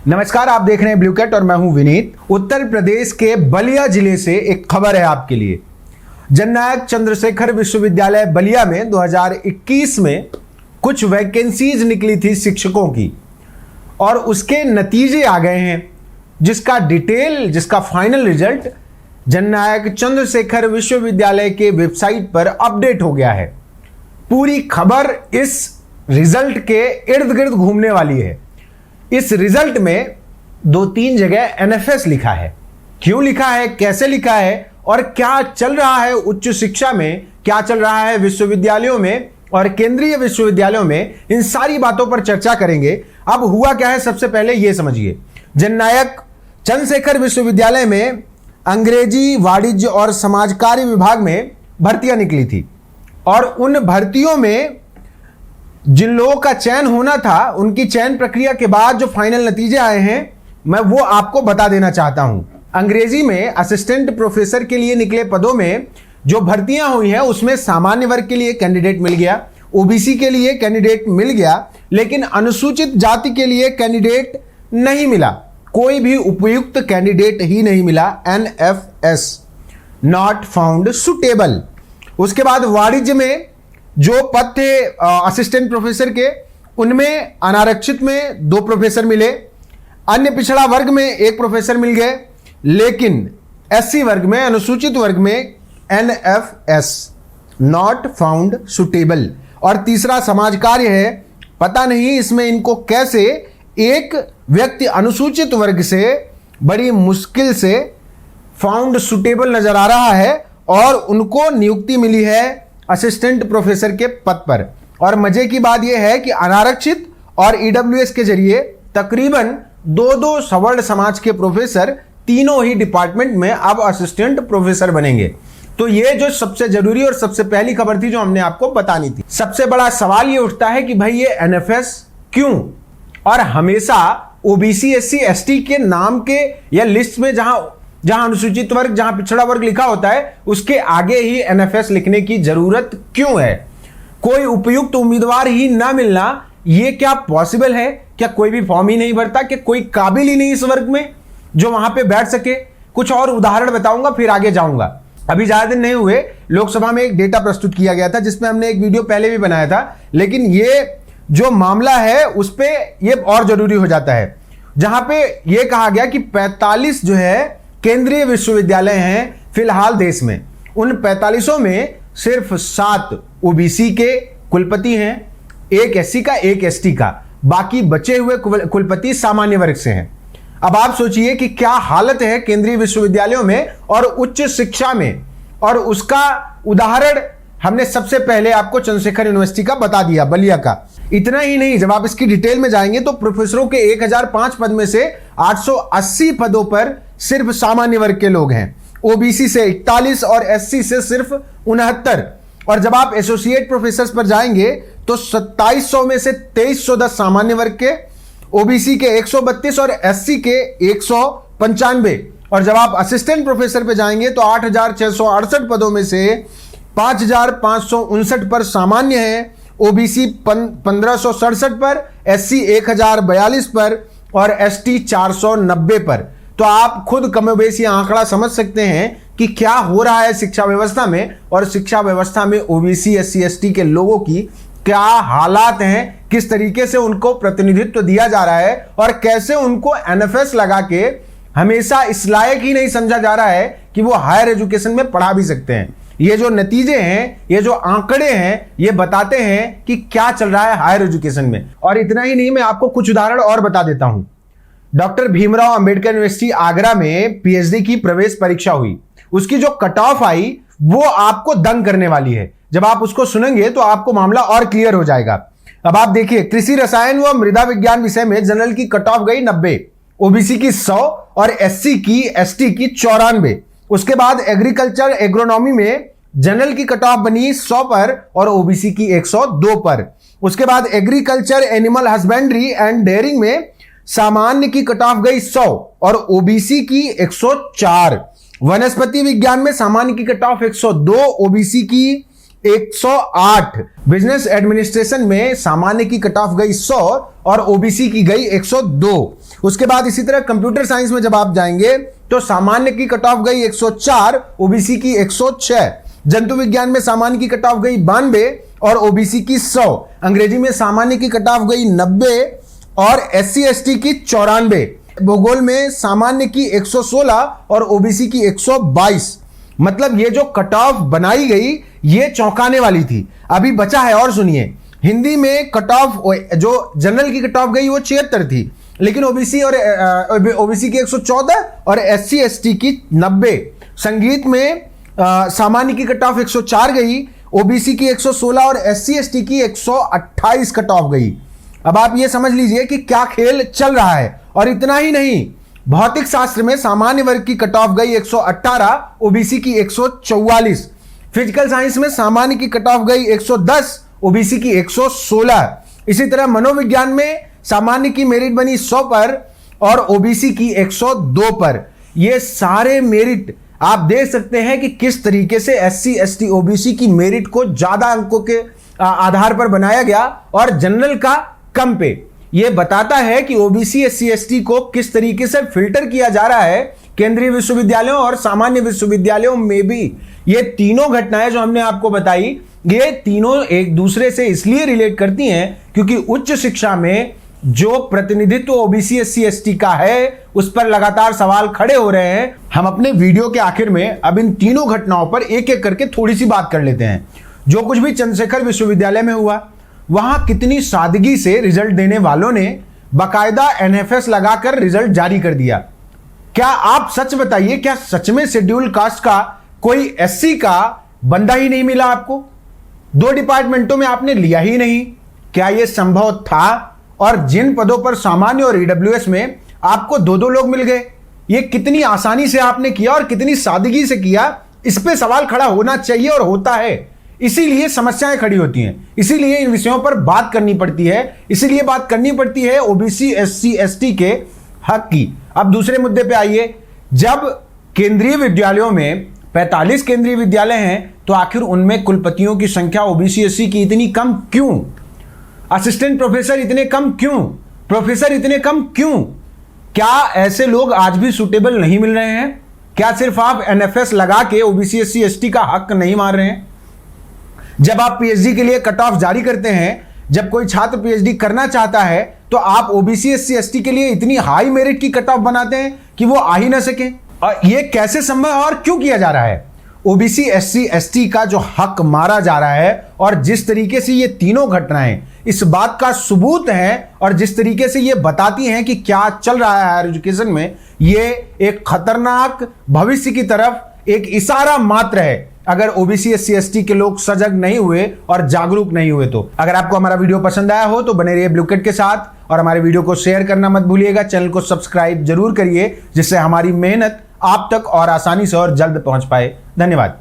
नमस्कार, आप देख रहे हैं ब्लू कैट और मैं हूं विनीत। उत्तर प्रदेश के बलिया जिले से एक खबर है आपके लिए। जननायक चंद्रशेखर विश्वविद्यालय बलिया में 2021 में कुछ वैकेंसीज निकली थी शिक्षकों की और उसके नतीजे आ गए हैं, जिसका फाइनल रिजल्ट जननायक चंद्रशेखर विश्वविद्यालय के वेबसाइट पर अपडेट हो गया है। पूरी खबर इस रिजल्ट के इर्द गिर्द घूमने वाली है। इस रिजल्ट में 2-3 जगह NFS लिखा है। क्यों लिखा है, कैसे लिखा है और क्या चल रहा है उच्च शिक्षा में, क्या चल रहा है विश्वविद्यालयों में और केंद्रीय विश्वविद्यालयों में, इन सारी बातों पर चर्चा करेंगे। अब हुआ क्या है, सबसे पहले यह समझिए। जननायक चंद्रशेखर विश्वविद्यालय में अंग्रेजी, वाणिज्य और समाज कार्य विभाग में भर्तियां निकली थी और उन भर्तियों में जिन लोगों का चयन होना था, उनकी चयन प्रक्रिया के बाद जो फाइनल नतीजे आए हैं, मैं वो आपको बता देना चाहता हूं। अंग्रेजी में असिस्टेंट प्रोफेसर के लिए निकले पदों में जो भर्तियां हुई हैं उसमें सामान्य वर्ग के लिए कैंडिडेट मिल गया, ओबीसी के लिए कैंडिडेट मिल गया, लेकिन अनुसूचित जाति के लिए कैंडिडेट नहीं मिला। कोई भी उपयुक्त कैंडिडेट ही नहीं मिला। NFS, not found suitable. उसके बाद वाणिज्य में जो पद थे असिस्टेंट प्रोफेसर के, उनमें अनारक्षित में 2 प्रोफेसर मिले, अन्य पिछड़ा वर्ग में 1 प्रोफेसर मिल गए, लेकिन SC वर्ग में, अनुसूचित वर्ग में NFS, नॉट फाउंड सुटेबल। और तीसरा समाज कार्य है। पता नहीं इसमें इनको कैसे एक व्यक्ति अनुसूचित वर्ग से बड़ी मुश्किल से फाउंड सुटेबल नजर आ रहा है और उनको नियुक्ति मिली है असिस्टेंट प्रोफेसर के पद पर। और मजे की बात यह है कि अनारक्षित और EWS के जरिए तकरीबन 2-2 सवर्ण समाज के प्रोफेसर तीनों ही डिपार्टमेंट में अब असिस्टेंट प्रोफेसर बनेंगे। तो ये जो सबसे जरूरी और सबसे पहली खबर थी जो हमने आपको बतानी थी। सबसे बड़ा सवाल ये उठता है कि भाई ये NFS क्यों, और हमेशा OBC, SC, ST के नाम के या लिस्ट में जहां अनुसूचित वर्ग, जहां पिछड़ा वर्ग लिखा होता है, उसके आगे ही NFS लिखने की जरूरत क्यों है? कोई उपयुक्त उम्मीदवार ही ना मिलना, यह क्या पॉसिबल है? क्या कोई भी फॉर्म ही नहीं भरता? कि कोई काबिल ही नहीं इस वर्ग में जो वहां पे बैठ सके? कुछ और उदाहरण बताऊंगा, फिर आगे जाऊंगा। अभी ज्यादा दिन नहीं हुए, लोकसभा में एक डेटा प्रस्तुत किया गया था जिसमें हमने एक वीडियो पहले भी बनाया था, लेकिन ये जो मामला है उस पर यह और जरूरी हो जाता है, जहां पे यह कहा गया कि 45 जो है केंद्रीय विश्वविद्यालय हैं फिलहाल देश में। उन 45 में सिर्फ 7 OBC के कुलपति हैं, 1 SC का, 1 ST का, बाकी बचे हुए कुलपति सामान्य वर्ग से हैं। अब आप सोचिए कि क्या हालत है केंद्रीय विश्वविद्यालयों में और उच्च शिक्षा में, और उसका उदाहरण हमने सबसे पहले आपको चंद्रशेखर यूनिवर्सिटी का बता दिया, बलिया का। इतना ही नहीं, जब आप इसकी डिटेल में जाएंगे तो प्रोफेसरों के 1005 पद में से 880 पदों पर सिर्फ सामान्य वर्ग के लोग हैं, OBC से 41 और SC से सिर्फ 69। और जब आप एसोसिएट प्रोफेसर पर जाएंगे तो 2700 में से 2310 सामान्य वर्ग के, OBC के 132 और SC के 195। और जब आप असिस्टेंट प्रोफेसर पे जाएंगे तो 8668 पदों में से 5559 पर सामान्य है, OBC 1567 पर, SC 1042 पर और ST 490 पर। तो आप खुद कमोबेश आंकड़ा समझ सकते हैं कि क्या हो रहा है शिक्षा व्यवस्था में, और शिक्षा व्यवस्था में OBC, SC, ST के लोगों की क्या हालात हैं, किस तरीके से उनको प्रतिनिधित्व दिया जा रहा है और कैसे उनको NFS लगा के हमेशा इस लायक ही नहीं समझा जा रहा है कि वो हायर एजुकेशन में पढ़ा भी सकते हैं। ये जो नतीजे हैं, ये जो आंकड़े हैं, ये बताते हैं कि क्या चल रहा है हायर एजुकेशन में। और इतना ही नहीं, मैं आपको कुछ उदाहरण और बता देता हूं। डॉक्टर भीमराव अंबेडकर यूनिवर्सिटी आगरा में PhD की प्रवेश परीक्षा हुई, उसकी जो कट ऑफ आई वो आपको दंग करने वाली है। जब आप उसको सुनेंगे तो आपको मामला और क्लियर हो जाएगा। अब आप देखिए, कृषि रसायन व मृदा विज्ञान विषय में जनरल की कट ऑफ गई 90, OBC की 100 और SC की, ST की 94। उसके बाद एग्रीकल्चर एग्रोनॉमी में जनरल की कट ऑफ बनी 100 पर और OBC की 102 पर। उसके बाद agriculture animal husbandry and dairying में सामान्य की कट ऑफ गई 100 और OBC की 104। वनस्पति विज्ञान में सामान्य की कट ऑफ 102, OBC की 108। बिजनेस एडमिनिस्ट्रेशन में सामान्य की कट ऑफ गई 100 और ओबीसी की गई 102। उसके बाद इसी तरह कंप्यूटर साइंस में जब आप जाएंगे तो सामान्य की कट ऑफ गई 104, ओबीसी की 106। जंतु विज्ञान में सामान्य की कट ऑफ गई 92 और ओबीसी की 100। अंग्रेजी में सामान्य की कट ऑफ गई 90 और एससी एसटी की 94। भूगोल में सामान्य की 116 और ओबीसी की 122। मतलब ये जो कट ऑफ बनाई गई ये चौंकाने वाली थी। अभी बचा है और सुनिए, हिंदी में कट ऑफ जो जनरल की कट ऑफ गई वो 76 थी, लेकिन ओबीसी की 114 और एससी एसटी की 90। संगीत में सामान्य की कट ऑफ 104 गई, ओबीसी की 116 और एससी एसटी की 128 कट ऑफ गई। अब आप ये समझ लीजिए कि क्या खेल चल रहा है। और इतना ही नहीं, भौतिक शास्त्र में सामान्य वर्ग की कट ऑफ गई 118, ओबीसी की 144। फिजिकल साइंस में सामान्य की कट ऑफ गई 110, ओबीसी की 116। इसी तरह मनोविज्ञान में सामान्य की मेरिट बनी 100 पर और ओबीसी की 102 पर। ये सारे मेरिट आप देख सकते हैं कि किस तरीके से एससी एसटी ओबीसी की मेरिट को ज्यादा अंकों के आधार पर बनाया गया और जनरल का कम पे। यह बताता है कि ओबीसी एससी एसटी को किस तरीके से फिल्टर किया जा रहा है केंद्रीय विश्वविद्यालयों और सामान्य विश्वविद्यालयों में भी। ये तीनों घटनाएं जो हमने आपको बताई, ये तीनों एक दूसरे से इसलिए रिलेट करती हैं क्योंकि उच्च शिक्षा में जो प्रतिनिधित्व ओबीसी एससी एसटी का है उस पर लगातार सवाल खड़े हो रहे हैं। हम अपने वीडियो के आखिर में अब इन तीनों घटनाओं पर एक एक करके थोड़ी सी बात कर लेते हैं। जो कुछ भी चंद्रशेखर विश्वविद्यालय में हुआ, वहां कितनी सादगी से रिजल्ट देने वालों ने बाकायदा एनएफएस लगाकर रिजल्ट जारी कर दिया। क्या आप सच बताइए, क्या सच में शेड्यूल कास्ट का कोई एससी का बंदा ही नहीं मिला आपको? 2 डिपार्टमेंटों में आपने लिया ही नहीं। क्या यह संभव था? और जिन पदों पर सामान्य और ईडब्ल्यूएस में आपको 2-2 लोग मिल गए। यह कितनी आसानी से आपने किया और कितनी सादगी से किया, इस पे सवाल खड़ा होना चाहिए और होता है। इसीलिए समस्याएं खड़ी होती हैं, इसीलिए इन विषयों पर बात करनी पड़ती है, इसीलिए बात करनी पड़ती है ओबीसी एससी एसटी के हक की। अब दूसरे मुद्दे पे आइए। जब केंद्रीय विद्यालयों में 45 केंद्रीय विद्यालय हैं तो आखिर उनमें कुलपतियों की संख्या ओबीसी एससी की इतनी कम क्यों? असिस्टेंट प्रोफेसर इतने कम क्यों? प्रोफेसर इतने कम क्यों? क्या ऐसे लोग आज भी सुटेबल नहीं मिल रहे हैं? क्या सिर्फ आप एनएफएस लगा के ओबीसी एससी एसटी का हक नहीं मार रहे हैं? जब आप पीएचडी के लिए कट ऑफ जारी करते हैं, जब कोई छात्र पीएचडी करना चाहता है तो आप ओबीसी एससी एसटी के लिए इतनी हाई मेरिट की कट ऑफ बनाते हैं कि वो आ ही ना सके। और ये कैसे संभव है और क्यों किया जा रहा है? ओबीसी एससी एसटी का जो हक मारा जा रहा है और जिस तरीके से ये तीनों घटनाएं इस बात का सबूत है और जिस तरीके से ये बताती हैं कि क्या चल रहा है हायर एजुकेशन में, ये एक खतरनाक भविष्य की तरफ एक इशारा मात्र है अगर ओबीसी एससी एसटी के लोग सजग नहीं हुए और जागरूक नहीं हुए तो। अगर आपको हमारा वीडियो पसंद आया हो तो बने रहिए ब्लूकट के साथ और हमारे वीडियो को शेयर करना मत भूलिएगा। चैनल को सब्सक्राइब जरूर करिए जिससे हमारी मेहनत आप तक और आसानी से और जल्द पहुंच पाए। धन्यवाद।